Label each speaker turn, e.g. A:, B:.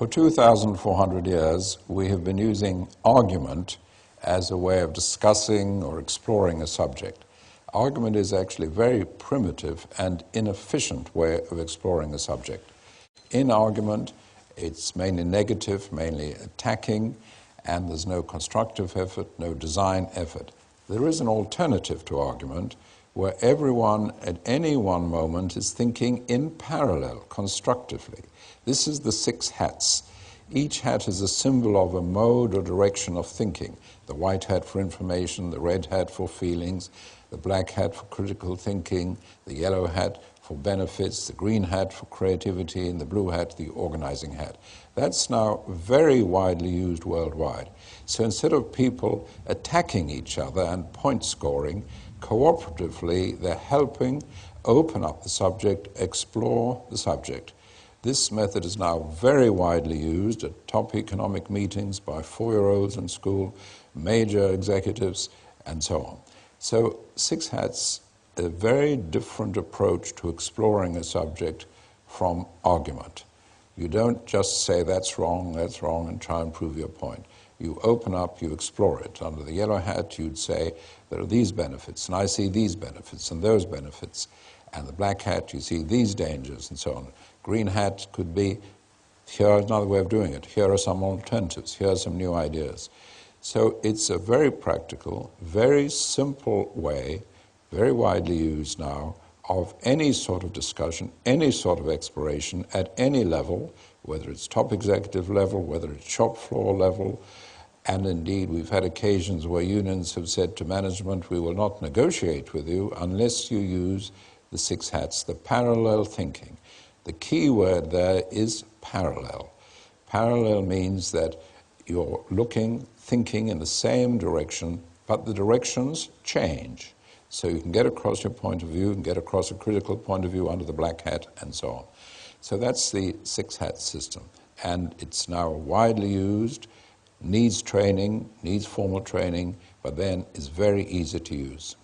A: For 2,400 years, we have been using argument as a way of discussing or exploring a subject. Argument is actually a very primitive and inefficient way of exploring a subject. In argument, it's mainly negative, mainly attacking, and there's no constructive effort, no design effort. There is an alternative to argument where everyone at any one moment is thinking in parallel, constructively. This is the 6 hats. Each hat is a symbol of a mode or direction of thinking. The white hat for information, the red hat for feelings, the black hat for critical thinking, the yellow hat for benefits, the green hat for creativity, and the blue hat, the organizing hat. That's now very widely used worldwide. So instead of people attacking each other and point scoring, cooperatively they're helping open up the subject, explore the subject. This method is now very widely used at top economic meetings by 4-year-olds in school, major executives, and so on. So 6 hats, a very different approach to exploring a subject from argument. You don't just say that's wrong, and try and prove your point. You open up, you explore it. Under the yellow hat, you'd say, there are these benefits, and I see these benefits and those benefits. And the black hat, you see these dangers, and so on. Green hat could be, here's another way of doing it. Here are some alternatives. Here are some new ideas. So it's a very practical, very simple way, very widely used now, of any sort of discussion, any sort of exploration at any level, whether it's top executive level, whether it's shop floor level. And indeed, we've had occasions where unions have said to management, we will not negotiate with you unless you use the 6 hats, the parallel thinking. The key word there is parallel. Parallel means that you're looking, thinking in the same direction, but the directions change. So you can get across your point of view, and get across a critical point of view under the black hat, and so on. So that's the 6 hat system. And it's now widely used, needs training, needs formal training, but then is very easy to use.